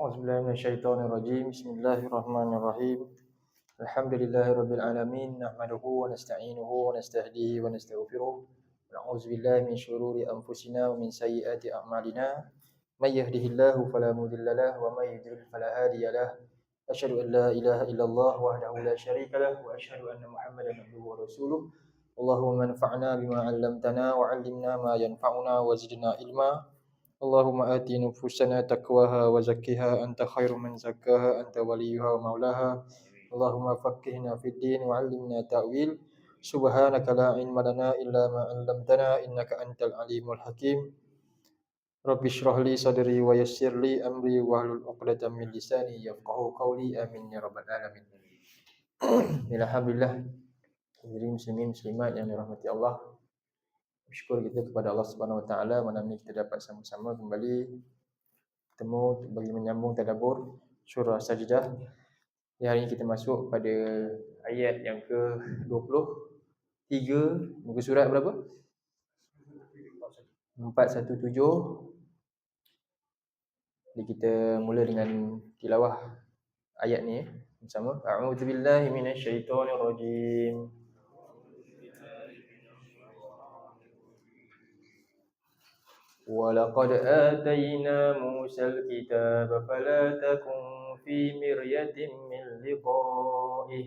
أعوذ بالله من الشيطان الرجيم بسم الله الرحمن الرحيم الحمد لله رب العالمين نحمده ونستعينه ونستهديه ونستغفره ونعوذ بالله من شرور أنفسنا ومن سيئات أعمالنا من يهده الله فلا مضل له ومن يضلل فلا هادي له أشهد أن لا إله إلا الله وحده لا شريك له وأشهد أن محمدا عبده ورسوله اللهم انفعنا بما علمتنا وعلمنا ما ينفعنا وزدنا علما اللهم آت نفوسنا تقواها وزكها أنت خير من زكاها أنت وليها ومولاها اللهم فقهنا في الدين وعلمنا تأويل سبحانك لا علم لنا إلا ما علمتنا إنك أنت العليم الحكيم رب اشرح لي صدري ويسر لي أمري واحلل عقدة من لساني يفقهوا قولي آمين يا رب العالمين. Alhamdulillah, hadirin muslimin muslimat yang dirahmati Allah. Bersyukur kita kepada Allah Subhanahu Wa Taala malam ini kita dapat sama-sama kembali bertemu bagi menyambung tadabbur surah Sajdah. Hari ini kita masuk pada ayat yang ke-23, muka surat berapa? 417. Jadi kita mula dengan tilawah ayat ni bersama. A'udzubillahi minasyaitonirrajim. وَلَقَدْ آتَيْنَا مُوسَى الْكِتَابَ فَلَا تَكُنْ فِي مِرْيَةٍ مِّن لِقَائِهِ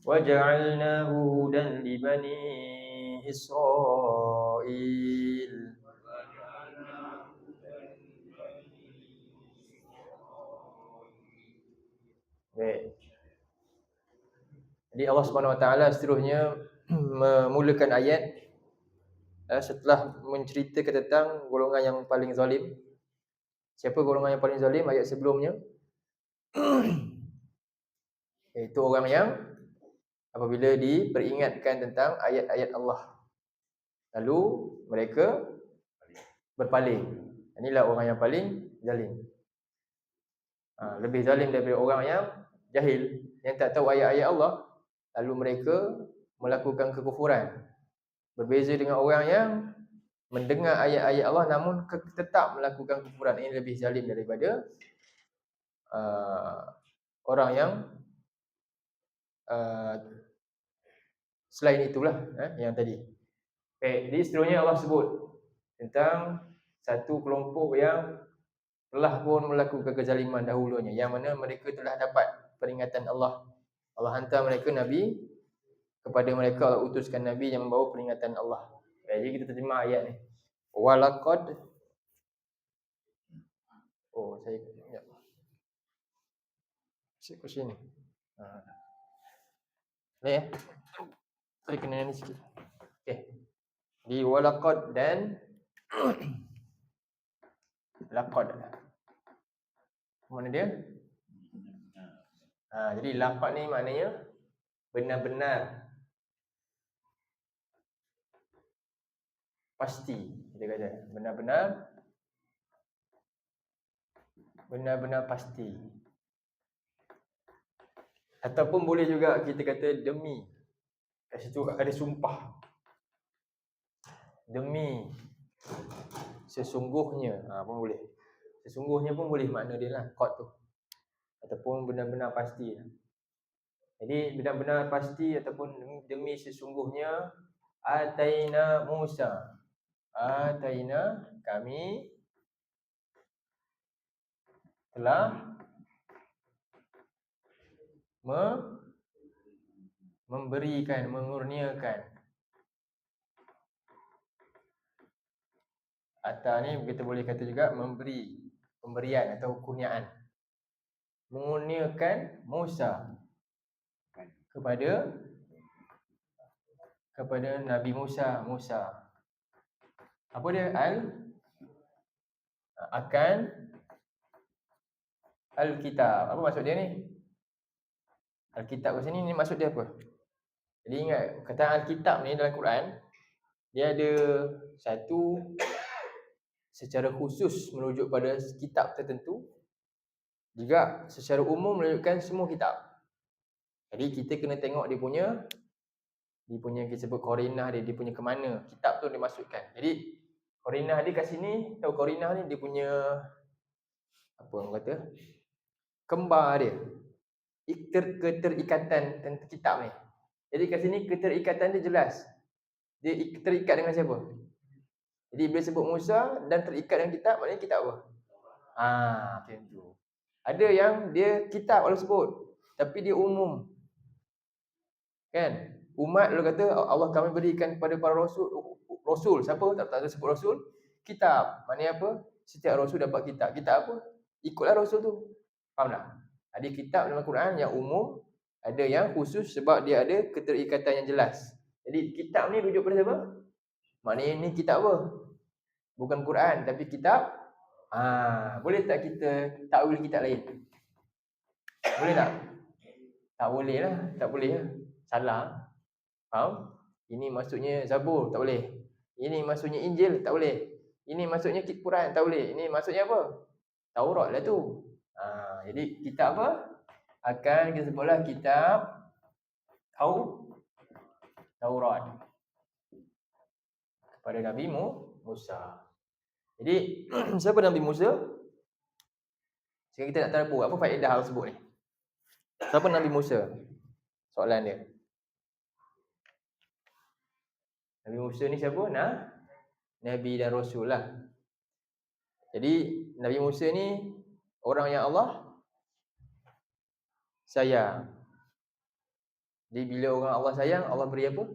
وَجَعَلْنَاهُ هُدًى لِبَنِي إِسْرَائِيلَ. Baik. Jadi Allah Subhanahu Wa Taala seterusnya memulakan ayat setelah menceritakan tentang golongan yang paling zalim. Siapa golongan yang paling zalim? Ayat sebelumnya iaitu orang yang apabila diperingatkan tentang ayat-ayat Allah lalu mereka berpaling. Inilah orang yang paling zalim. Lebih zalim daripada orang yang jahil, yang tak tahu ayat-ayat Allah lalu mereka melakukan kekufuran. Berbeza dengan orang yang mendengar ayat-ayat Allah namun tetap melakukan kekufuran. Ini lebih zalim daripada orang yang selain itulah yang tadi. Jadi seterusnya Allah sebut tentang satu kelompok yang telah pun melakukan kezaliman dahulunya, yang mana mereka telah dapat peringatan Allah. Allah hantar mereka Nabi, kepada mereka Allah utuskan Nabi yang membawa peringatan Allah. Jadi kita terjemah ayat ni. Walaqad saya ke sini. Ni saya kena ni sikit. Okey. Di walaqad dan laqad. Mana dia? Jadi laqad ni maknanya benar-benar, pasti. Kita kata benar-benar pasti. Ataupun boleh juga kita kata demi. Kat situ ada sumpah. Demi sesungguhnya pun boleh. Sesungguhnya pun boleh makna dia lah, qad tu. Ataupun benar-benar pasti. Jadi benar-benar pasti ataupun demi sesungguhnya ataina Musa. Ataina, kami telah memberikan, mengurniakan. Ata ni kita boleh kata juga memberi, pemberian atau kurniaan. Mengurniakan Musa kepada Nabi Musa. Apa dia? Akan Al-Kitab. Apa maksud dia ni? Al-Kitab kat sini ni maksud dia apa? Jadi ingat, kata Al-Kitab ni dalam Quran, dia ada satu secara khusus merujuk pada kitab tertentu, juga secara umum menunjukkan semua kitab. Jadi kita kena tengok dia punya Dia punya kita sebut korinah dia punya ke mana, kitab tu dia masukkan. Jadi korinah dia kat sini, tahu korinah ni dia punya apa orang kata? Kembar dia. Keterikatan tentang kitab ni. Jadi kat sini keterikatan dia jelas. Dia terikat dengan siapa? Jadi bila sebut Musa dan terikat dengan kitab, maknanya kitab apa? Macam tu. Ada yang dia kitab Allah sebut, tapi dia umum. Kan? Umat lalu kata Allah kami berikan kepada para rasul. Rasul siapa? Tak ada sebut rasul. Kitab. Maknanya apa? Setiap rasul dapat kitab. Kitab apa? Ikutlah rasul tu. Faham tak? Ada kitab dalam Quran yang umum, ada yang khusus sebab dia ada keterikatan yang jelas. Jadi kitab ni rujuk pada siapa? Maknanya ni kitab apa? Bukan Quran tapi kitab. Boleh tak kita takwil kitab lain? Boleh tak? Tak boleh lah. Tak boleh lah. Salah. Faham? Ini maksudnya Zabur, tak boleh. Ini maksudnya Injil, tak boleh. Ini maksudnya Quran, tak boleh. Ini maksudnya apa? Taurat lah tu. Jadi kitab apa? Akan kita sebutlah kitab Taurat kepada Nabi Musa. Jadi siapa Nabi Musa? Sekarang kita nak tahu apa faedah hal sebut ni. Siapa Nabi Musa? Soalan dia. Nabi Musa ni siapa? Nabi dan Rasul lah. Jadi Nabi Musa ni orang yang Allah sayang. Jadi bila orang Allah sayang, Allah beri apa?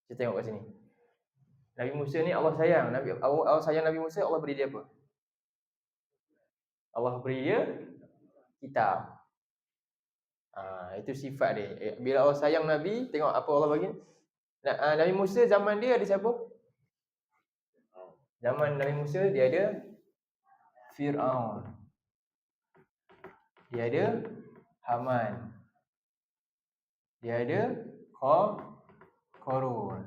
Kita tengok kat sini. Nabi Musa ni Allah sayang. Allah sayang Nabi Musa, Allah beri dia apa? Allah beri dia kitab. Itu sifat dia. Bila Allah sayang Nabi, tengok apa Allah bagi. Nabi Musa zaman dia ada siapa? Zaman Nabi Musa dia ada Fir'aun. Dia ada Haman. Dia ada Qarun.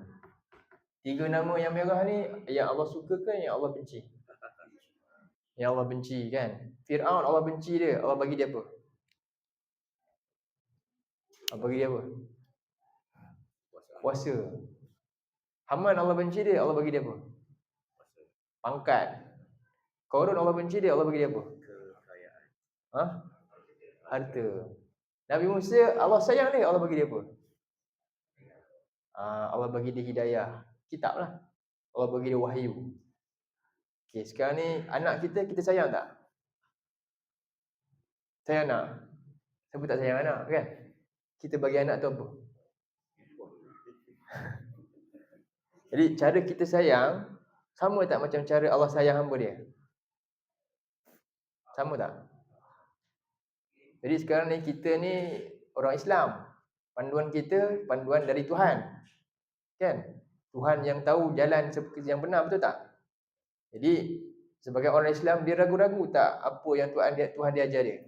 3 nama yang merah ni yang Allah suka ke yang Allah benci? Yang Allah benci kan? Fir'aun Allah benci dia, Allah bagi dia apa? Allah bagi dia apa? Kuasa. Haman Allah benci dia, Allah bagi dia apa? Pangkat. Qarun Allah benci dia, Allah bagi dia apa? Kekayaan. Harta. Nabi Musa Allah sayang dia, Allah bagi dia apa? Allah bagi dia hidayah. Kitab lah. Allah bagi dia wahyu. Okey, sekarang ni anak kita sayang tak? Sayang anak? Siapa tak sayang anak kan? Kita bagi anak tu apa? Jadi cara kita sayang sama tak macam cara Allah sayang hamba dia? Sama tak? Jadi sekarang ni kita ni orang Islam. Panduan kita panduan dari Tuhan. Kan? Tuhan yang tahu jalan yang benar, betul tak? Jadi sebagai orang Islam dia ragu-ragu tak apa yang Tuhan dia ajar dia?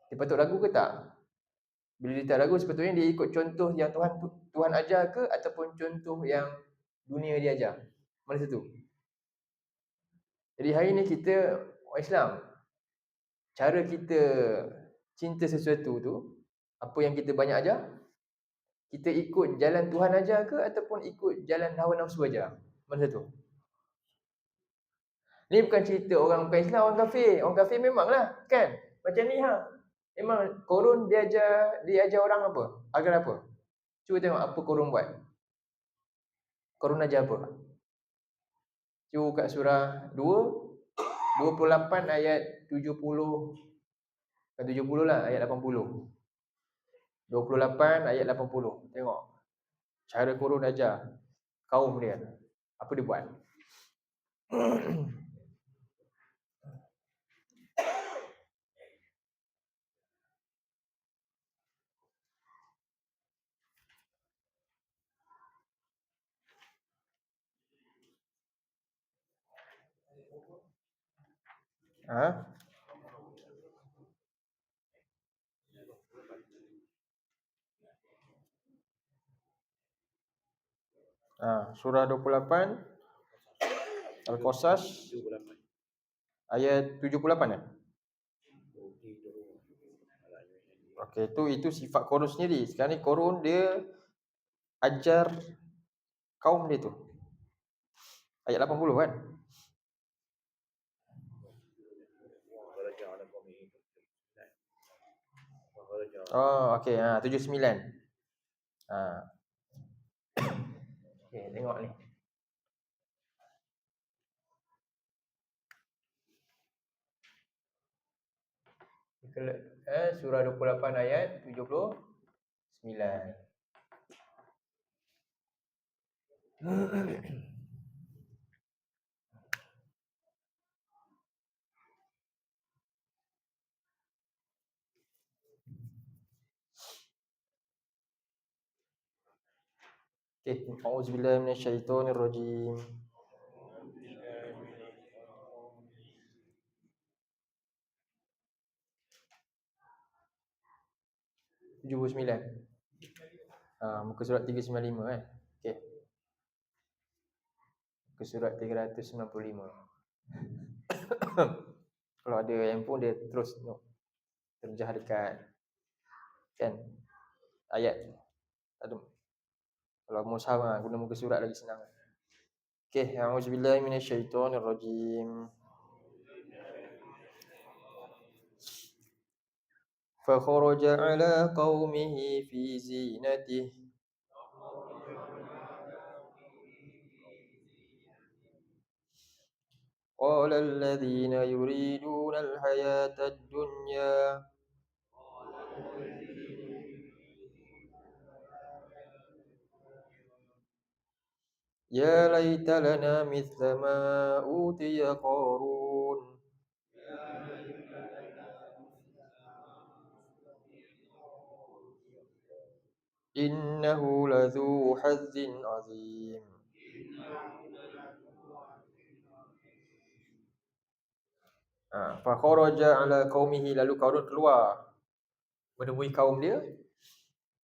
Dia patut ragu ke tak? Bila dia tak ragu, sepatutnya dia ikut contoh yang Tuhan ajar ke ataupun contoh yang dunia dia ajar? Mana satu? Jadi hari ni kita orang Islam, cara kita cinta sesuatu tu, apa yang kita banyak ajar, kita ikut jalan Tuhan ajar ke ataupun ikut jalan hawa nafsu ajar? Mana satu? Ni bukan cerita orang bukan Islam, orang kafir. Orang kafir memanglah, kan? Macam ni Memang Qarun dia ajar orang apa? Agar apa? Cuba tengok apa Qarun buat. Qarun ajar apa? Cuba kat surah 28 ayat 70. Bukan 70 lah, ayat 80. 28 ayat 80. Tengok. Cara Qarun ajar kaum dia. Apa dia buat? Surah 28 Al-Qasas ayat 78 ya? Okey, itu sifat Qarun sendiri. Sekarang ni Qarun dia ajar kaum dia tu. Ayat 80 kan? Oh, okey. 79. Ha. Okey, tengok ni. Surah 28 ayat 79. Okey, auzubillahi minasyaitonirrajim. Tujuh puluh sembilan. Muka surat 395 kan. Okey. Muka surat 395. Kalau ada handphone dia terus terjah dekat kan ayat. Ada. Kalau mushaf guna muka surat lagi senang. Okey, auzubillahi minasyaitonirrajim. فخرج على قومه في زينته قال الذين يريدون الحياة الدنيا يا ليت لنا مثل ما أوتي قارون إنه لذو حظ عظيم. Fakharaja ala qaumihi, lalu Qarun keluar menemui kaum dia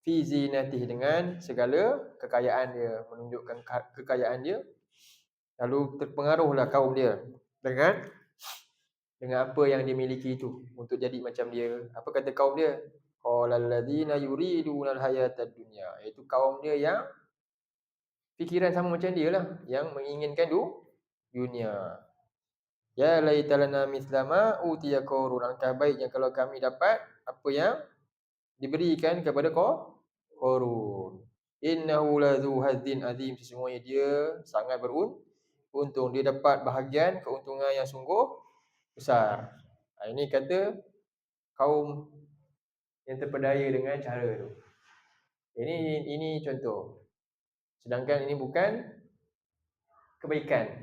fi zinatih, dengan segala kekayaan dia, menunjukkan kekayaan dia. Lalu terpengaruhlah kaum dia dengan apa yang dia miliki itu untuk jadi macam dia. Apa kata kaum dia? Qalal ladzina yuridunal hayatad dunya, iaitu kaum dia yang fikiran sama macam dia lah, yang menginginkan dunia. Ya laitalana mislama utiya Qarun, alangkah baiknya kalau kami dapat apa yang diberikan kepada Qarun. Innahu ladzu hadzin azim, sesungguhnya dia sangat beruntung, dia dapat bahagian keuntungan yang sungguh besar. Ini kata kaum yang terpedaya dengan cara tu. Ini contoh. Sedangkan ini bukan kebaikan.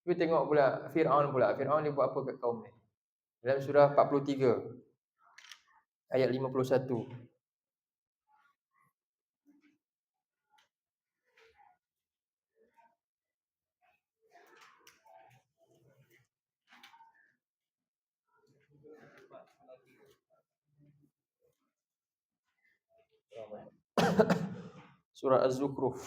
Kita tengok pula Fir'aun pula. Fir'aun dia buat apa kat kaum ni? Dalam surah 43 ayat 51. Surah Az-Zukhruf.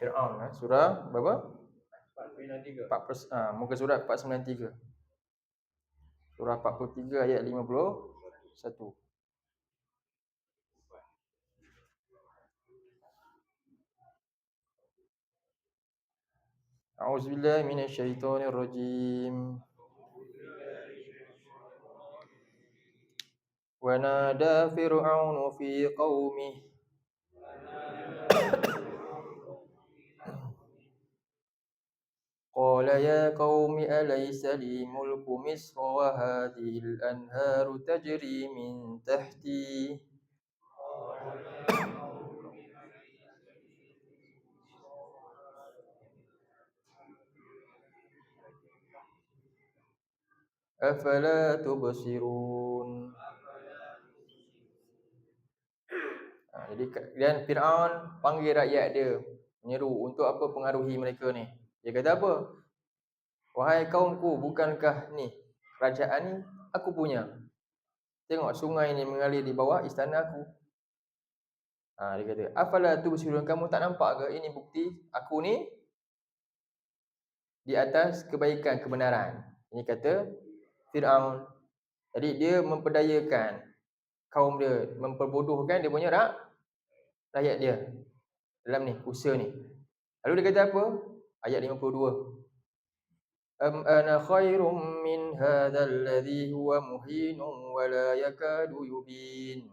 Fir'aun surah berapa? 493. Muka surat 493. Surah 43 ayat 51. A'udzubillahi minasyaitonirrajim. Wa nada fir'aunu fi qaumihi qala ya qaumi alaysa li mulku misr wa hadhihi al-anharu tajri min tahti afala tubsirun. Jadi dan Fir'aun panggil rakyat dia, menyeru untuk apa, pengaruhi mereka ni. Dia kata apa? Wahai kaumku, bukankah ni kerajaan ni aku punya? Tengok sungai ni mengalir di bawah istana aku. Dia kata, afala tubsirun, kamu tak nampak ke ini bukti aku ni di atas kebaikan, kebenaran. Ini kata Fir'aun. Jadi dia memperdayakan kaum dia, memperbodohkan dia punya rakyat dia dalam ni, usaha ni. Lalu dia kata apa? Ayat 52. Am ana khairum min hadzal ladzi huwa muhinun wa la yakadu yubin.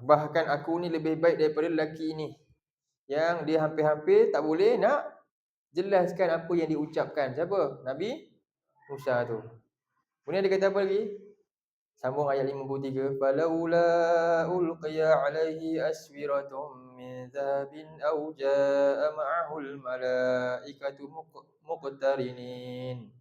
Bahkan aku ni lebih baik daripada lelaki ini, yang dia hampir-hampir tak boleh nak jelaskan apa yang diucapkan. Siapa? Nabi Musa tu. Kemudian dia kata apa lagi? Sambung ayat 53. Falaula ulqiya alaihi aswiratun min dhahabin aw jaa ma'ahul malaikatu muqtarinin.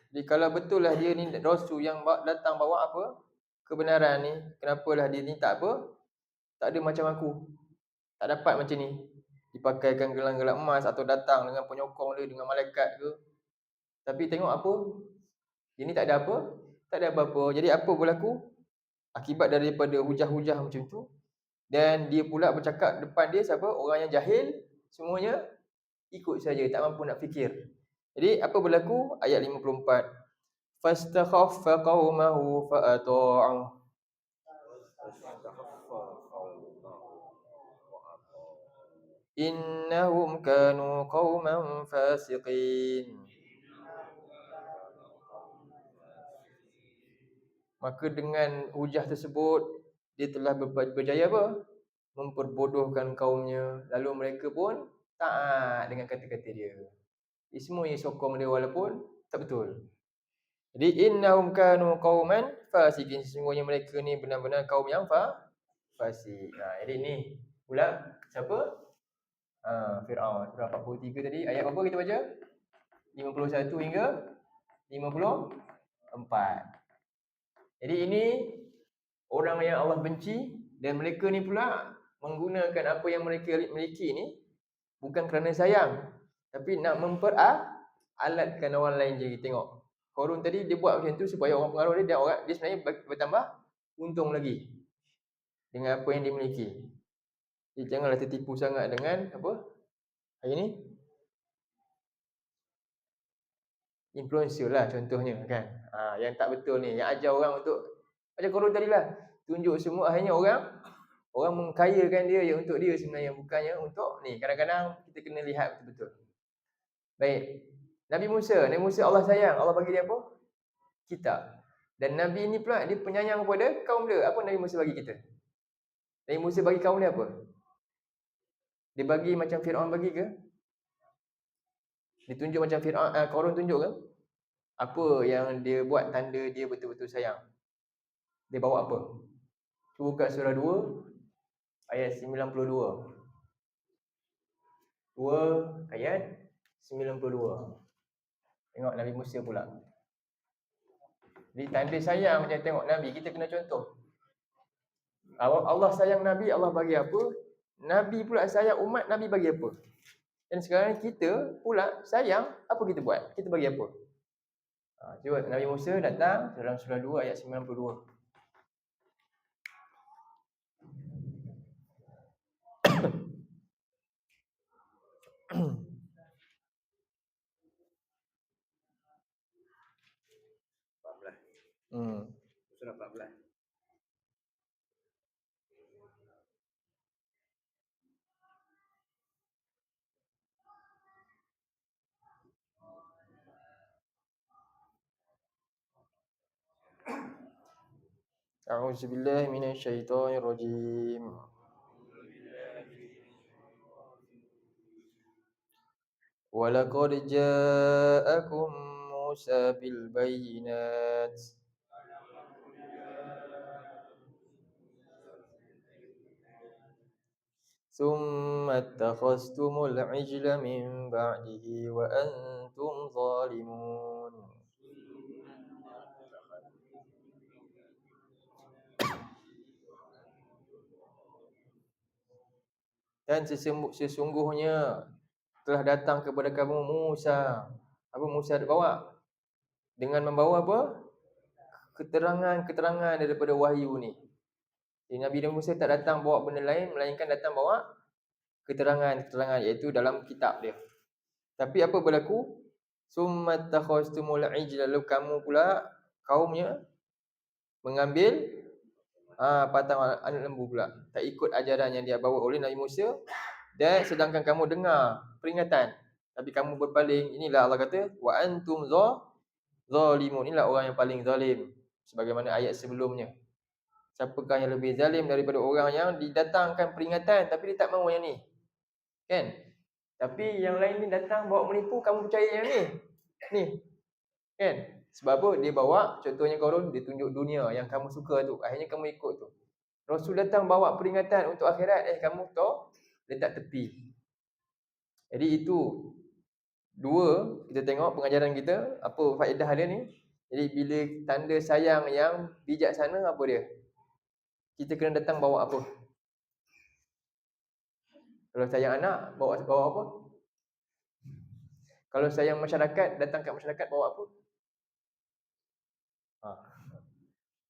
Jadi kalau betul lah dia ni Rasul yang datang bawa apa? Kebenaran ni, kenapalah dia ni tak apa? Tak ada macam aku. Tak dapat macam ni. Dipakaikan gelang-gelang emas atau datang dengan penyokong dia, dengan malaikat ke. Tapi tengok apa? Dia ni tak ada apa? Tak ada apa-apa. Jadi apa berlaku? Akibat daripada hujah-hujah macam tu. Dan dia pula bercakap depan dia siapa? Orang yang jahil. Semuanya ikut saja, tak mampu nak fikir. Jadi apa berlaku? Ayat 54. Fastakhaffa qaumahu fa'ata'u. Innahum kanu qauman fasiqin. Maka dengan hujah tersebut, dia telah berjaya apa? Memperbodohkan kaumnya. Lalu mereka pun taat dengan kata-kata dia. Dia semua yang sokong dia walaupun tak betul. Jadi innahum kanu qauman fasiqin. Sesungguhnya mereka ni benar-benar kaum yang fasik. Jadi ni pula siapa? Fir'aun. Surah 43 tadi. Ayat berapa kita baca? 51 hingga 54. Jadi ini orang yang Allah benci, dan mereka ni pula menggunakan apa yang mereka miliki ni bukan kerana sayang, tapi nak memperalatkan orang lain je. Tengok Qarun tadi dia buat macam tu supaya orang pengaruh dia, dan orang dia sebenarnya bertambah untung lagi dengan apa yang dia miliki. Jadi janganlah tertipu sangat dengan apa hari ni, influencer lah contohnya kan. Yang tak betul ni, yang ajar orang untuk macam Qarun tadilah, tunjuk semua akhirnya orang mengkayakan dia ya untuk dia sebenarnya, bukannya untuk ni. Kadang-kadang kita kena lihat betul-betul. Baik. Nabi Musa Allah sayang, Allah bagi dia apa? Kitab. Dan Nabi ni pula dia penyayang kepada kaum dia. Apa Nabi Musa bagi kita? Nabi Musa bagi kaum dia apa? Dia bagi macam Fir'aun bagi ke? Dia tunjuk macam Fir'aun, Qarun tunjuk ke? Apa yang dia buat tanda dia betul-betul sayang? Dia bawa apa? Cuba buka surah 2 ayat 92. 2 ayat 92. Tengok Nabi Musa pula. Jadi tanda sayang macam tengok Nabi, kita kena contoh. Allah sayang Nabi, Allah bagi apa? Nabi pula sayang umat, Nabi bagi apa? Dan sekarang kita pula sayang, apa kita buat? Kita bagi apa? Cuba Nabi Musa datang dalam surah 2 ayat 92. Surah 14. A'udzubillahi minasyaitonirrajim. Walaqad ja'akum Musa bil bayyinat. ثم اتخذتم العجل من بعده وأنتم ظالمون. Dan sesungguhnya telah datang kepada kamu Musa. Apa Musa bawa? Dengan membawa apa? Keterangan-keterangan daripada wahyu ni. Jadi Nabi Musa tak datang bawa benda lain, melainkan datang bawa keterangan-keterangan, iaitu dalam kitab dia. Tapi apa berlaku? Summa takhastumul ijla, lalu kamu pula kaumnya mengambil patang anak lembu pula. Tak ikut ajaran yang dia bawa oleh Nabi Musa, dan sedangkan kamu dengar peringatan tapi kamu berpaling. Inilah Allah kata wa antum zalimun, inilah orang yang paling zalim, sebagaimana ayat sebelumnya. Siapakah yang lebih zalim daripada orang yang didatangkan peringatan tapi dia tak mahu yang ni, kan? Tapi yang lain ni datang bawa menipu, kamu percaya yang ni, kan? Sebab apa? Dia bawa, contohnya Qarun, dia tunjuk dunia yang kamu suka tu, akhirnya kamu ikut tu. Rasul datang bawa peringatan untuk akhirat, kamu tahu letak tepi. Jadi itu dua, kita tengok pengajaran kita, apa faedah dia ni. Jadi bila tanda sayang yang bijaksana, apa dia? Kita kena datang bawa apa? Kalau sayang anak, bawa apa? Kalau sayang masyarakat, datang kat masyarakat bawa apa?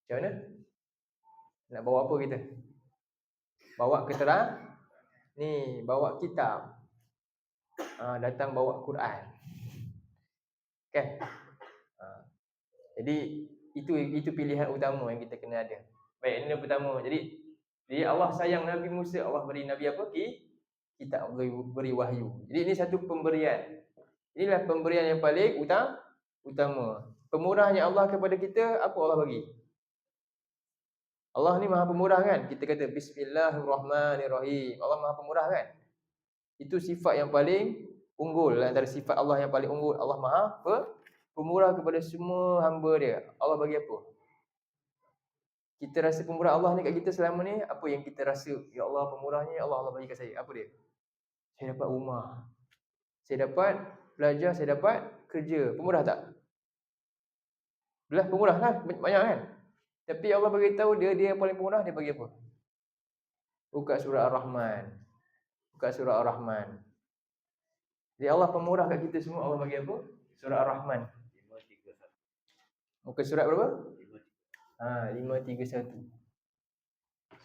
Macam mana? Nak bawa apa kita? Bawa keterangan ni, bawa kitab. Datang bawa Quran. Kan? Jadi itu pilihan utama yang kita kena ada. Baik, ini yang pertama. Jadi Allah sayang Nabi Musa, Allah beri Nabi apa? Kitab, beri wahyu. Jadi ini satu pemberian. Inilah pemberian yang paling utama. Pemurahnya Allah kepada kita, apa Allah bagi? Allah ni Maha Pemurah, kan? Kita kata Bismillahirrahmanirrahim. Allah Maha Pemurah, kan? Itu sifat yang paling unggul, antara sifat Allah yang paling unggul. Allah Maha Pemurah kepada semua hamba dia. Allah bagi apa? Kita rasa pemurah Allah ni kat kita selama ni, apa yang kita rasa? Ya Allah, pemurahnya Allah bagi kat saya. Apa dia? Saya dapat rumah, saya dapat belajar, saya dapat kerja. Pemurah tak? Belah pemurah kan? Banyak kan? Tapi Allah bagi tahu dia yang paling pemurah, dia bagi apa? Buka surah Ar-Rahman. Buka surah Ar-Rahman. Jadi Allah pemurah kat kita semua, Allah bagi apa? Surah Ar-Rahman. Muka surat berapa? 531.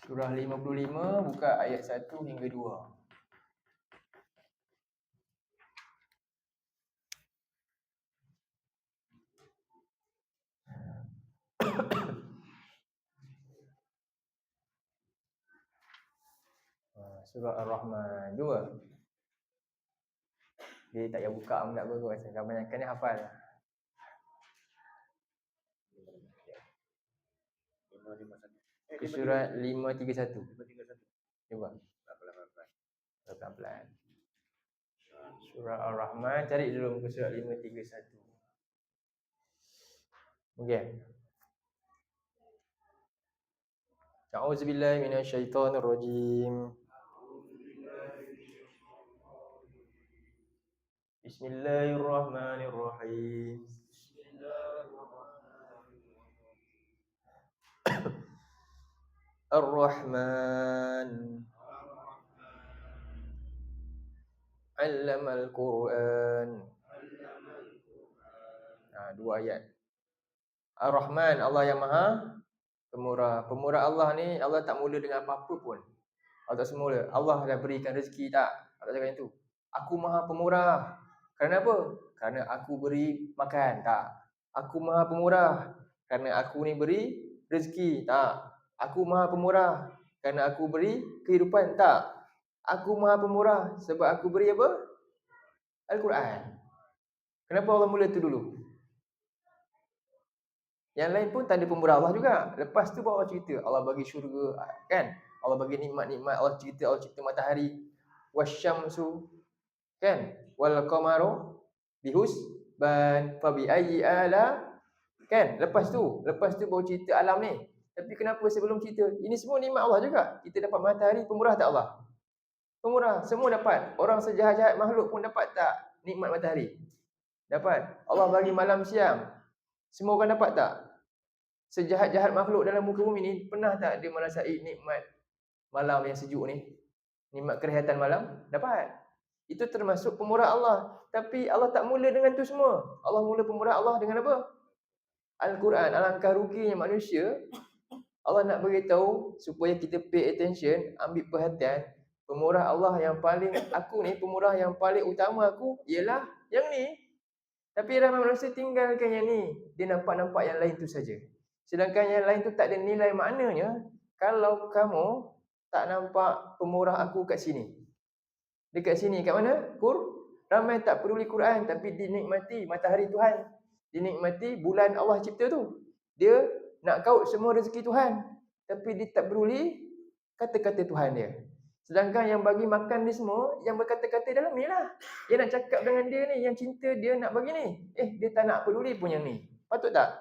Surah 55, buka ayat 1 hingga 2. Surah Ar-Rahman 2. Dia tak payah buka pun tak bagus. Kebanyakan ni hafal. Ke surat 531. Cuba. Pelan-pelan. Surah Ar-Rahman, cari dulu ke surat 531. Okey. A'udzubillahi minasyaitonirrajim. Bismillahirrahmanirrahim. Ar-Rahman 'allamal Qur'an. Dua ayat. Ar-Rahman, Allah yang Maha Pemurah. Pemurah Allah ni, Allah tak mula dengan apa-apa pun. Allah tak semula. Allah dah berikan rezeki, tak? Allah cakap itu. Aku Maha Pemurah. Kerana apa? Kerana aku beri makan, tak? Aku Maha Pemurah kerana aku ni beri rezeki, tak? Aku Maha Pemurah kerana aku beri kehidupan, tak? Aku Maha Pemurah sebab aku beri apa? Al-Quran. Kenapa Allah mula tu dulu? Yang lain pun tanda pemurah Allah juga. Lepas tu baru Allah cerita Allah bagi syurga, kan? Allah bagi nikmat-nikmat. Allah cerita matahari, wasyamsu, kan? Wal qamaru bihusban fabi ayyi ala, kan? Lepas tu baru cerita alam ni. Tapi kenapa sebelum cerita? Ini semua nikmat Allah juga. Kita dapat matahari, pemurah tak Allah? Pemurah, semua dapat. Orang sejahat-jahat makhluk pun dapat tak nikmat matahari? Dapat. Allah bagi malam siang. Semua orang dapat tak? Sejahat-jahat makhluk dalam muka bumi ni, pernah tak dia merasai nikmat malam yang sejuk ni? Nikmat kerehatan malam? Dapat. Itu termasuk pemurah Allah. Tapi Allah tak mula dengan tu semua. Allah mula pemurah Allah dengan apa? Al-Quran. Alangkah ruginya manusia, Allah nak beritahu supaya kita pay attention, ambil perhatian. Pemurah Allah yang paling, aku ni pemurah yang paling utama aku ialah yang ni. Tapi ramai manusia tinggalkan yang ni. Dia nampak-nampak yang lain tu saja. Sedangkan yang lain tu tak ada nilai maknanya kalau kamu tak nampak pemurah aku kat sini. Dekat sini, kat mana? Ramai tak peduli Quran tapi dinikmati matahari Tuhan. Dinikmati bulan Allah cipta tu. Dia nak kaut semua rezeki Tuhan. Tapi dia tak peduli kata-kata Tuhan dia. Sedangkan yang bagi makan ni semua, yang berkata-kata dalam ni lah. Dia nak cakap dengan dia ni, yang cinta dia nak bagi ni. Dia tak nak peduli pun yang ni. Patut tak?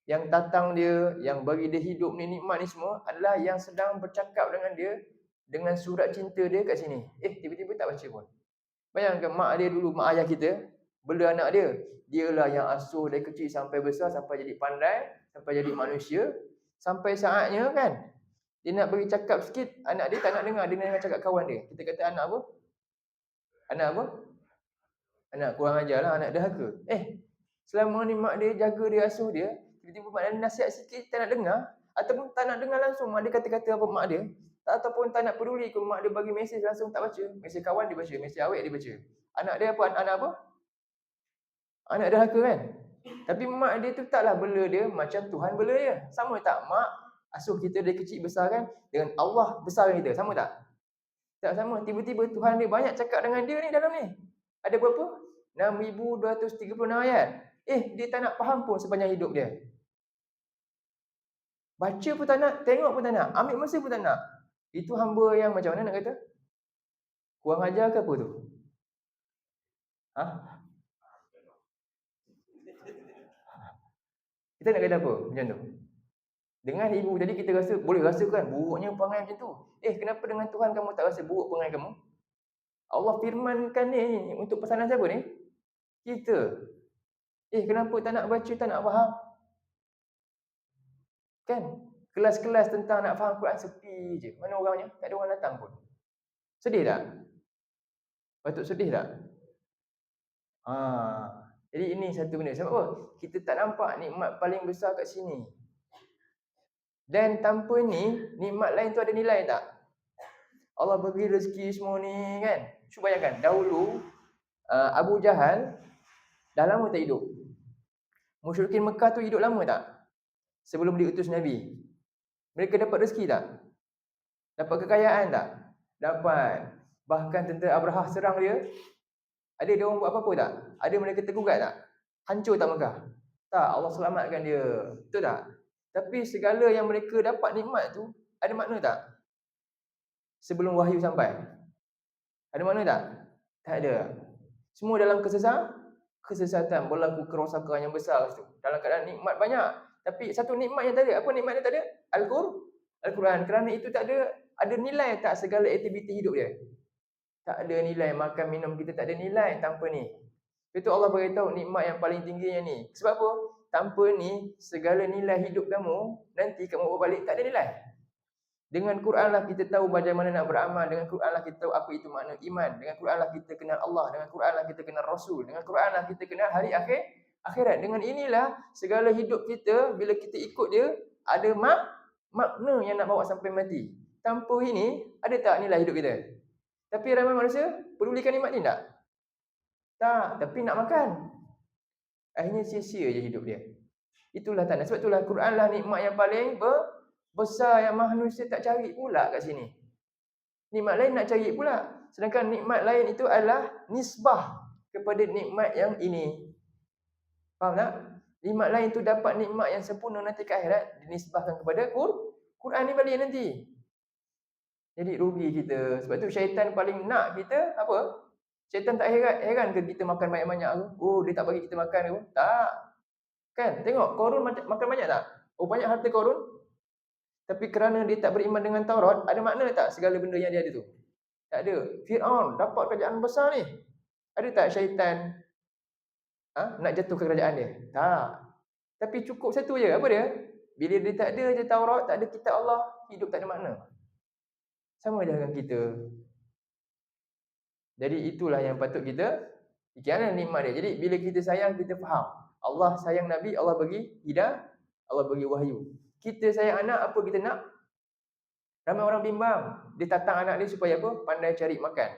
Yang tatang dia, yang bagi dia hidup ni, nikmat ni semua adalah yang sedang bercakap dengan dia dengan surat cinta dia kat sini. Tiba-tiba tak baca pun. Bayangkan mak dia dulu, mak ayah kita, bela anak dia. Dialah yang asuh dari kecil sampai besar, sampai jadi pandai, sampai jadi manusia. Sampai saatnya kan, dia nak bagi cakap sikit, anak dia tak nak dengar. Dia nak cakap kawan dia. Kita kata anak apa? Anak apa? Anak kurang ajar lah, anak derhaka. Selama ni mak dia jaga dia, asuh dia, tiba-tiba mak dia nasihat sikit, tak nak dengar. Ataupun tak nak dengar langsung mak dia kata-kata apa mak dia. Ataupun tak nak peduli kalau mak dia bagi mesej langsung tak baca. Mesej kawan dia baca, mesej awet dia baca. Anak dia apa? Anak apa? Anak derhaka kan? Tapi mak dia tu taklah bela dia macam Tuhan bela dia. Sama tak mak asuh kita dari kecil besar kan? Dengan Allah besar kita. Sama tak? Tak sama. Tiba-tiba Tuhan dia banyak cakap dengan dia ni dalam ni. Ada berapa? 6,236 ayat. Dia tak nak faham pun sepanjang hidup dia. Baca pun tak nak, tengok pun tak nak, ambil masa pun tak nak. Itu hamba yang macam mana nak kata? Kurang ajar ke apa tu? Kita nak kata apa macam tu? Dengan ibu tadi kita rasa, boleh rasakan buruknya perangai macam tu. Kenapa dengan Tuhan kamu tak rasa buruk perangai kamu? Allah firmankan ni untuk pesanan siapa ni? Kita. Kenapa tak nak baca, tak nak faham? Kan? Kelas-kelas tentang nak faham Quran sepi je. Mana orangnya? Tak ada orang datang pun. Sedih tak? Patut sedih tak? Jadi ini satu benda. Sebab apa? Kita tak nampak nikmat paling besar kat sini. Dan tanpa ni, nikmat lain tu ada nilai tak? Allah bagi rezeki semua ni kan? Cuba bayangkan, dahulu Abu Jahal dah lama tak hidup. Musyrikin Mekah tu hidup lama tak? Sebelum diutus Nabi. Mereka dapat rezeki tak? Dapat kekayaan tak? Dapat. Bahkan tentera Abrahah serang dia. Ada dia orang buat apa-apa tak? Ada mereka tergugat tak? Hancur tak Mekah? Tak, Allah selamatkan dia. Betul tak? Tapi segala yang mereka dapat nikmat tu, ada makna tak? Sebelum wahyu sampai. Ada makna tak? Tak ada. Semua dalam kesesatan, berlaku kerosakan yang besar tu. Dalam keadaan nikmat banyak. Tapi satu nikmat yang tak ada. Apa nikmat yang tak ada? Al-Quran. Kerana itu tak ada nilai tak segala aktiviti hidup dia? Tak ada nilai. Makan minum kita tak ada nilai tanpa ni. Itu Allah beritahu nikmat yang paling tingginya ni. Sebab apa? Tanpa ni, segala nilai hidup kamu, nanti kamu berbalik tak ada nilai. Dengan Quran lah kita tahu bagaimana nak beramal. Dengan Quran lah kita tahu apa itu makna iman. Dengan Quran lah kita kenal Allah. Dengan Quran lah kita kenal Rasul. Dengan Quran lah kita kenal hari akhirat. Dengan inilah segala hidup kita, bila kita ikut dia, ada makna yang nak bawa sampai mati. Tanpa ini, ada tak nilai hidup kita? Tapi ramai manusia pedulikan nikmat ni tak? Tak, tapi nak makan. Akhirnya sia-sia je hidup dia. Itulah tanda. Sebab itulah Quran lah nikmat yang paling besar yang manusia tak cari pula kat sini. Nikmat lain nak cari pula. Sedangkan nikmat lain itu adalah nisbah kepada nikmat yang ini. Faham tak? Nikmat lain tu dapat nikmat yang sempurna nanti ke akhirat, dinisbahkan kepada Quran ni balik nanti. Jadi rugi kita. Sebab tu syaitan paling nak kita apa? Syaitan tak heran ke kita makan banyak-banyak ke? Dia tak bagi kita makan ke? Tak. Kan? Tengok, Qarun makan banyak tak? Banyak harta Qarun. Tapi kerana dia tak beriman dengan Taurat, ada makna tak segala benda yang dia ada tu? Tak ada. Fir'aun dapat kerajaan besar ni. Ada tak syaitan nak jatuhkan kerajaan dia? Tak. Tapi cukup satu je. Apa dia? Bila dia tak ada je Taurat, tak ada kitab Allah, hidup tak ada makna. Sama je dengan kita. Jadi itulah yang patut kita fikirkan nikmat dia. Jadi bila kita sayang, kita faham. Allah sayang Nabi, Allah bagi hidayah, Allah bagi wahyu. Kita sayang anak, apa kita nak? Ramai orang bimbang. Dia tatang anak dia supaya apa? Pandai cari makan.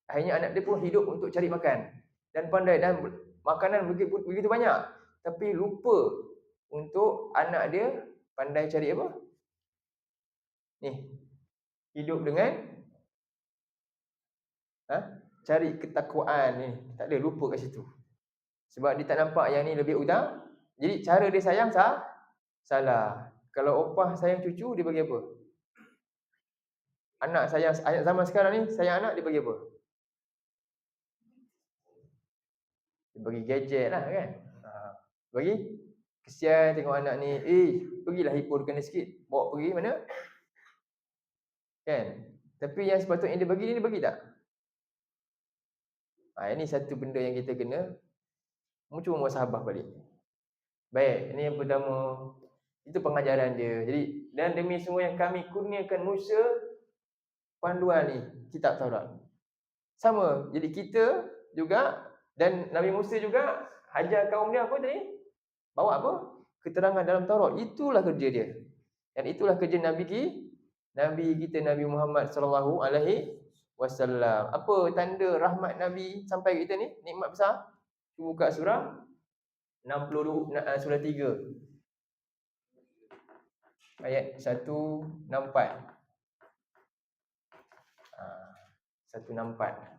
Akhirnya anak dia pun hidup untuk cari makan. Dan pandai, dan makanan begitu banyak. Tapi lupa untuk anak dia pandai cari apa? Ni, hidup dengan cari ketakwaan ni. Tak ada, lupa kat situ. Sebab dia tak nampak yang ni lebih utama. Jadi cara dia sayang salah. Kalau opah sayang cucu, dia bagi apa? Anak zaman sekarang ni sayang anak, dia bagi apa? Dia bagi gadget lah kan. Bagi kesian tengok anak ni, pergilah hibur kena sikit, bawa pergi mana? Kan? Tapi yang sepatutnya dia bagi tak? Ini satu benda yang kita kena cuba muhasabah balik. Baik, ini yang pertama. Itu pengajaran dia. Jadi, dan demi semua yang kami kurniakan Musa panduan ni, kitab Taurat. Sama. Jadi kita juga, dan Nabi Musa juga ajar kaum dia apa tadi? Bawa apa? Keterangan dalam Taurat. Itulah kerja dia. Dan itulah kerja Nabi kita Nabi Muhammad sallallahu alaihi wasallam. Apa tanda rahmat Nabi sampai kita ni? Nikmat besar. Buka surah 62, surah 3. Ayat 164. 164.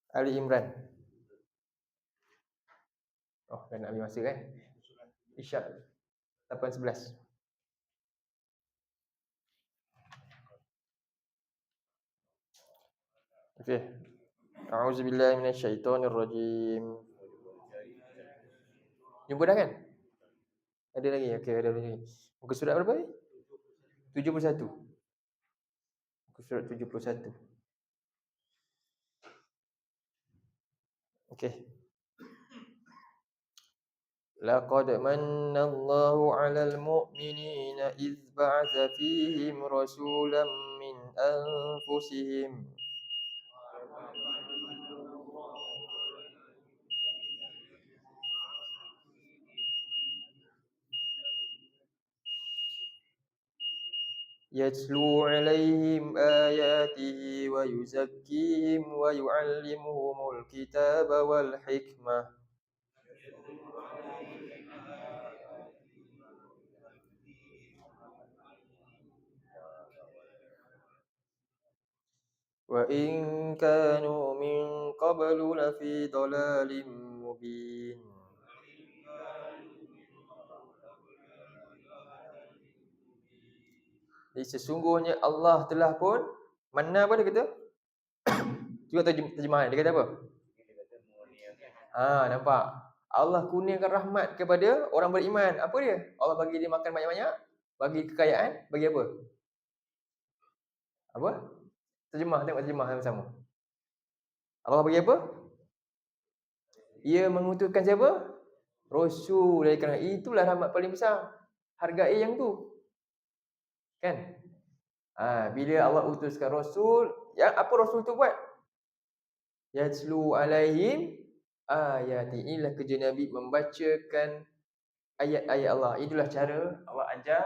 Ali Imran. Oh, dah nak habis masa kan? Isyak 8:11. Okey. A'udzubillahi minasyaitonirrajim. Jumpa dah kan? Ada lagi? Okey, ada lagi. Muka surat berapa ni? 71. Muka surat 71. Okey. Laqad manna Allahu 'alal mu'minina idz ba'atha fihim rasulan min anfusihim yatlu 'alaihim ayatihi wa yuzakkihim wa yu'allimuhumul kitaba wal hikmah wa in kanu min qablu lafi dhalalin mubin. Jadi sesungguhnya Allah telah pun mana apa dia kata? Juga terjemahan dia kata apa? Nampak. Allah kurniakan rahmat kepada orang beriman. Apa dia? Allah bagi dia makan banyak-banyak, bagi kekayaan, bagi apa? Apa? Terjemah, tengok terjemah sama-sama. Allah bagi apa? Ia mengutuskan siapa? Rasul dari kalangan. Itulah rahmat paling besar. Hargai yang tu. Kan? Bila Allah utuskan Rasul, yang apa Rasul tu buat? Yatlu alaihim ayati. Inilah kerja Nabi, membacakan ayat-ayat Allah. Itulah cara Allah ajar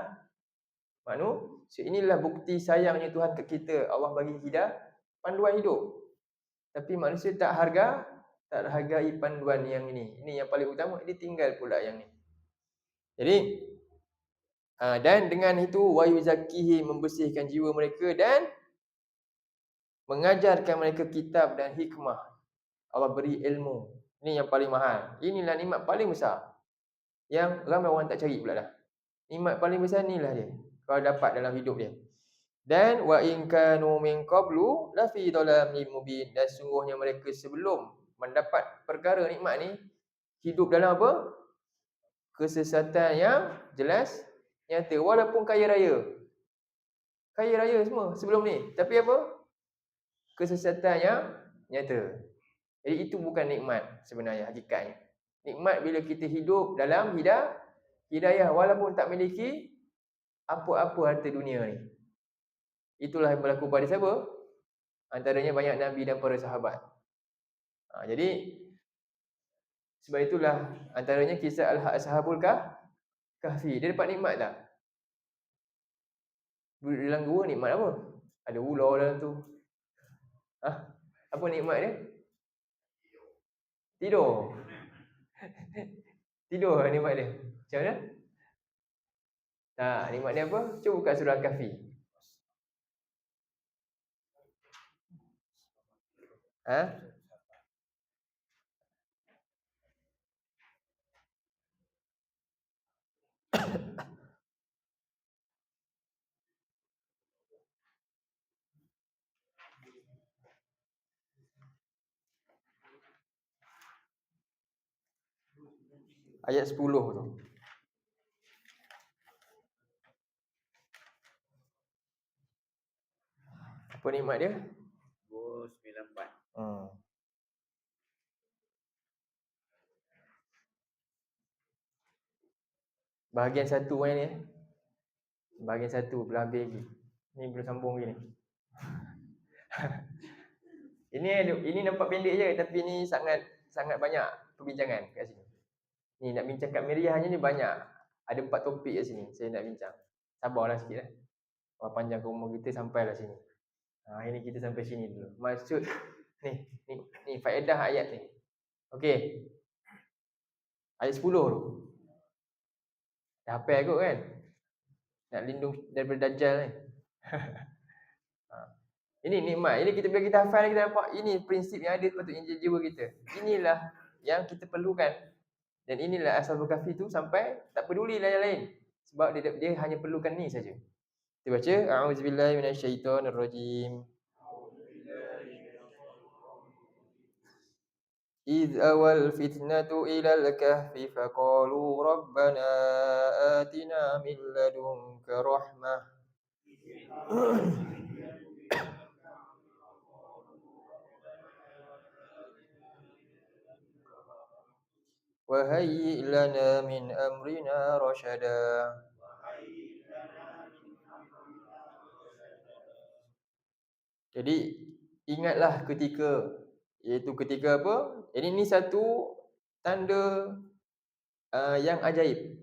manusia. Inilah bukti sayangnya Tuhan ke kita. Allah bagi hidayah, panduan hidup. Tapi manusia tak hargai panduan yang ini. Ini yang paling utama, dia tinggal pula yang ni. Jadi dan dengan itu wa yuzakkihi, membersihkan jiwa mereka dan mengajarkan mereka kitab dan hikmah. Allah beri ilmu. Ini yang paling mahal. Inilah nikmat paling besar yang ramai orang tak cari pula dah. Nikmat paling besar inilah dia, kalau dapat dalam hidup dia. Dan wa in kanu min qablu la fi dhalamin mubin, dan sungguhnya mereka sebelum mendapat perkara nikmat ni hidup dalam apa? Kesesatan yang jelas nyata, walaupun kaya raya. Kaya raya semua sebelum ni, tapi apa? Kesesatan yang nyata. Jadi itu bukan nikmat sebenarnya hakikatnya. Nikmat bila kita hidup dalam hidayah walaupun tak memiliki apa-apa harta dunia ni. Itulah yang berlaku pada siapa? Antaranya banyak nabi dan para sahabat. Jadi sebab itulah antaranya kisah Ashabul Kahfi. Dia dapat nikmat tak? Duduk dalam gua nikmat apa? Ada ular dalam tu. Apa nikmat dia? Tidur. Tidur nikmat dia. Macam mana? Nikmat dia apa? Cuba buka surah Kahfi. Ayat 10 tu. Apa nikmat dia? 294. Bahagian 1 mana ni? Bahagian 1 belum habis lagi. Ni belum sambung lagi ni. Ini nampak pendek je, tapi ni sangat banyak perbincangan kat sini. Ni nak bincang kat Meriahnya ni banyak. Ada 4 topik kat sini saya nak bincang. Sabarlah sikit lah. Panjang ke umur kita sampailah sini. Hari ni kita sampai sini dulu. Maksud ni faedah ayat ni. Okey. Ayat 10 tu. Dah hafal kot kan? Nak lindung daripada Dajjal ni. Ini nikmat. Ini kita bila kita hafal kita nampak ini prinsip yang ada patutnya jiwa kita. Inilah yang kita perlukan. Dan inilah Ashabul Kahfi tu sampai tak peduli yang lain. Sebab dia hanya perlukan ni saja. Kita baca a'udzubillahi minasyaitonirrajim. إذ أوى الفتنة إلى الكهف فقالوا ربنا آتنا من لدنك رحمة وهيئ لنا من أمرنا رشدا. Jadi ingatlah ketika, iaitu ketika apa? Ini satu tanda yang ajaib.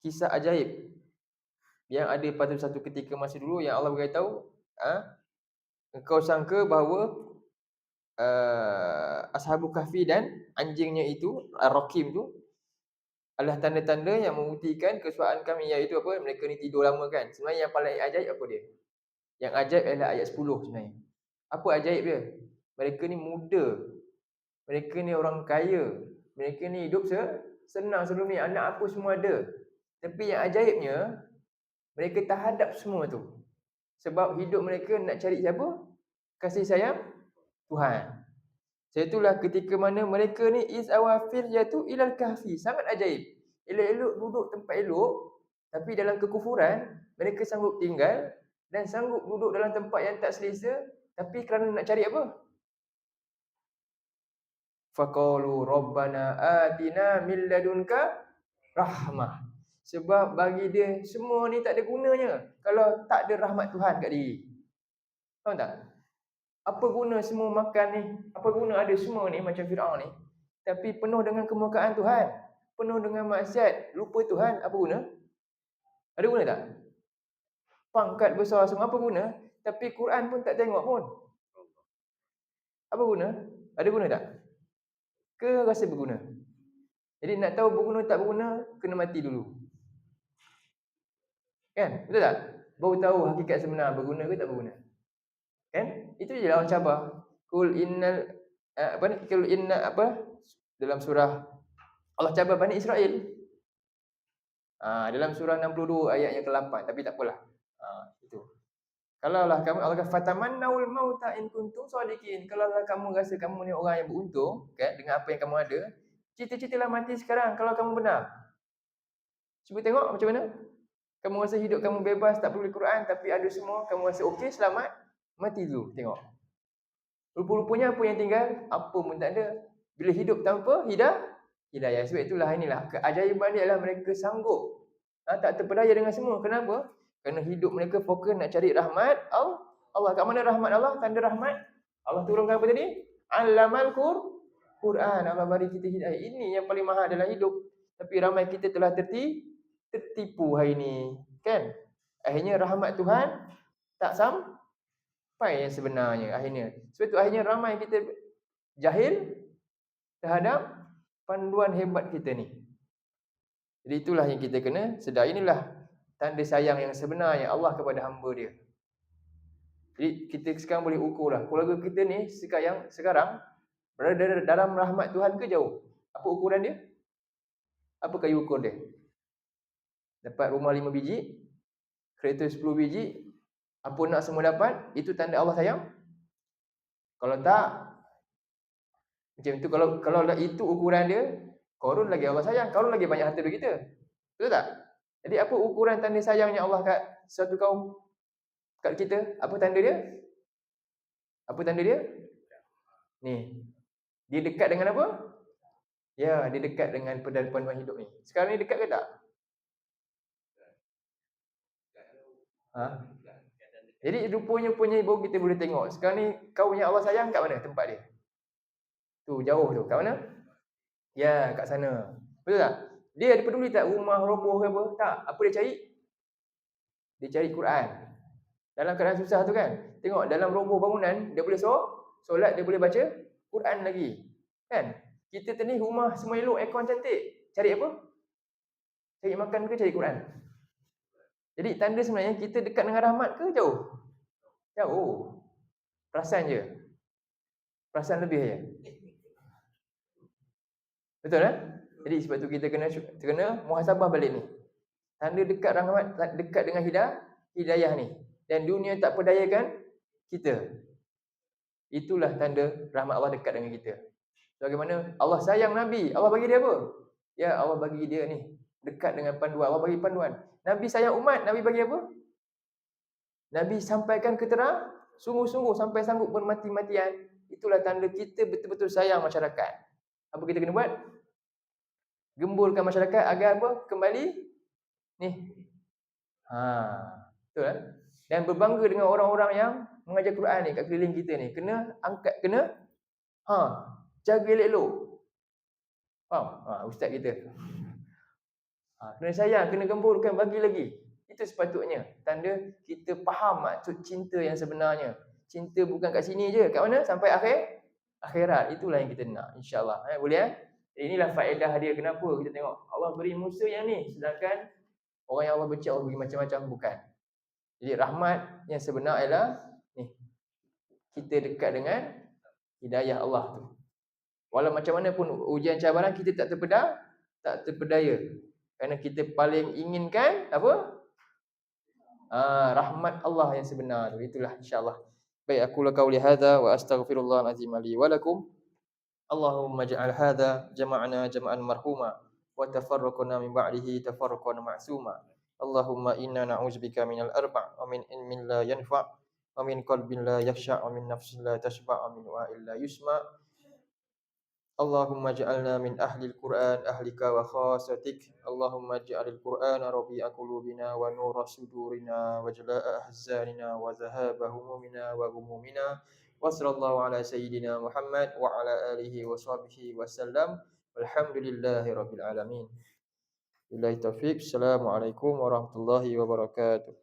Kisah ajaib yang ada pada satu ketika masa dulu yang Allah beritahu, engkau sangka bahawa Ashabul Kahfi dan anjingnya itu, Ar-Rakim tu adalah tanda-tanda yang membuktikan kesukaan kami, iaitu apa? Mereka ni tidur lama kan. Sebenarnya yang paling ajaib apa dia? Yang ajaib adalah ayat 10 sebenarnya. Apa ajaib dia? Mereka ni muda. Mereka ni orang kaya. Mereka ni hidup senang sebelum ni. Anak apa semua ada. Tapi yang ajaibnya, mereka terhadap semua tu. Sebab hidup mereka nak cari siapa? Kasih sayang Tuhan. Itulah ketika mana mereka ni is-awafir jatuh ilal kahfi. Sangat ajaib. Elok-elok duduk tempat elok. Tapi dalam kekufuran, mereka sanggup tinggal dan sanggup duduk dalam tempat yang tak selesa. Tapi kerana nak cari apa? Faqalu rabbana atina min ladunka rahmah. Sebab bagi dia semua ni tak ada gunanya kalau tak ada rahmat Tuhan kat diri. Faham tak? Apa guna semua makan ni? Apa guna ada semua ni macam Firaun ni? Tapi penuh dengan kemurkaan Tuhan, penuh dengan maksiat, lupa Tuhan, apa guna? Ada guna tak? Pangkat besar semua apa guna? Tapi Quran pun tak tengok pun. Apa guna? Ada guna tak? Ke rasa berguna? Jadi nak tahu berguna tak berguna, kena mati dulu. Kan? Betul tak? Baru tahu hakikat sebenar berguna ke tak berguna. Kan? Itu je lah orang cabar. Kul innal dalam surah Allah cabar Bani Israel. Dalam surah 62 ayat yang ke-8, tapi tak apalah. Itu. Kalaulah kamu Allah kata fatamannaul mauta in kuntum shadiqin. Kalaulah kamu rasa kamu ni orang yang beruntung kan dengan apa yang kamu ada, cita-citalah mati sekarang kalau kamu benar. Cuba tengok macam mana. Kamu rasa hidup kamu bebas, tak perlu Quran tapi ada semua, kamu rasa okey, selamat, mati dulu tengok. Rupa-rupanya apa yang tinggal? Apa pun tak ada. Bila hidup tanpa hidayah. Sebab itulah inilah keajaiban dia adalah mereka sanggup tak terpedaya dengan semua. Kenapa? Kerana hidup mereka fokus nak cari rahmat Allah. Kat mana rahmat Allah? Tanda rahmat Allah turunkan apa tadi? Allamal Quran. Allah bagi kita hidayah. Ini yang paling mahal dalam hidup. Tapi ramai kita telah tertipu hari ini, kan? Akhirnya rahmat Tuhan tak sampai yang sebenarnya akhirnya. Sebab itu akhirnya ramai kita jahil terhadap panduan hebat kita ni. Jadi itulah yang kita kena sedar. Inilah tanda sayang yang sebenarnya Allah kepada hamba dia. Jadi kita sekarang boleh ukurlah keluarga kita ni sekarang berada dalam rahmat Tuhan ke jauh? Apa ukuran dia? Apa kayu ukur dia? Dapat rumah 5 biji, kereta 10 biji, apa nak semua dapat, itu tanda Allah sayang? Kalau tak, macam tu, kalau itu ukuran dia, Qarun lagi Allah sayang, Qarun lagi banyak harta dari kita. Betul tak? Jadi apa ukuran tanda sayangnya Allah kat suatu kaum, kat kita? Apa tanda dia? Apa tanda dia? Ni. Dia dekat dengan apa? Ya, dia dekat dengan panduan hidup ni. Sekarang ni dekat ke tak? Jadi rupanya baru kita boleh tengok. Sekarang ni kaum yang Allah sayang kat mana tempat dia? Tu jauh tu. Kat mana? Ya, kat sana. Betul tak? Dia ada peduli tak rumah roboh ke apa? Tak. Apa dia cari? Dia cari Quran. Dalam keadaan susah tu kan. Tengok dalam roboh bangunan, dia boleh solat, dia boleh baca Quran lagi. Kan? Kita ni rumah semua elok, aircon cantik. Cari apa? Cari makan ke cari Quran? Jadi tanda sebenarnya kita dekat dengan rahmat ke jauh? Jauh. Perasan je. Perasan lebih je. Betul kan? Jadi sebab tu kita kena muhasabah balik ni. Tanda dekat rahmat, dekat dengan hidayah ni. Dan dunia tak perdayakan kita. Itulah tanda rahmat Allah dekat dengan kita. Bagaimana Allah sayang Nabi, Allah bagi dia apa? Ya, Allah bagi dia ni dekat dengan panduan. Allah bagi panduan. Nabi sayang umat, Nabi bagi apa? Nabi sampaikan keterangan sungguh-sungguh sampai sanggup bermati-matian. Itulah tanda kita betul-betul sayang masyarakat. Apa kita kena buat? Gemburkan masyarakat agar apa? Kembali ni. Betul kan? Dan berbangga dengan orang-orang yang mengajar Quran ni kat keliling kita ni. Kena angkat, kena jaga elok-elok. Faham? Ustaz kita. Kena sayang, kena gemburkan, bagi lagi. Itu sepatutnya. Tanda kita faham maksud cinta yang sebenarnya. Cinta bukan kat sini je. Kat mana? Sampai akhirat. Itulah yang kita nak. InsyaAllah. Boleh? Inilah faedah dia. Kenapa kita tengok Allah beri Musa yang ni, sedangkan orang yang Allah benci Allah beri macam-macam. Bukan. Jadi rahmat yang sebenar ialah ni, kita dekat dengan hidayah Allah tu. Walau macam mana pun ujian cabaran, kita tak terpedaya. Kerana kita paling inginkan apa? Rahmat Allah yang sebenar tu. Itulah insya-Allah. Baik, aku qauli hadza wa astaghfirullahal azim li wa lakum. Allahumma ja'al hadza jama'na jama'an marhuma wa tafarraqna min ba'dihi tafarruqan ma'suma. Allahumma inna na'udzubika minal arba' wa min ilmin la yanfa' wa min qalbin la yakhsha' wa min nafsin la tashba' wa min wa'il la yusma'. Allahumma ja'alna min ahlil Qur'an ahlika wa khasatik. Allahumma ja'alil Qur'ana rabi'a qulubina wa nura sudurina wa jalaa'a ahzanina wa dhahaba humumina wa ghumumina. Wa sallallahu ala sayyidina Muhammad wa ala alihi wa sahbihi wa sallam. Walhamdulillahi rabbil alamin. Billahi taufiq. Assalamualaikum warahmatullahi wabarakatuh.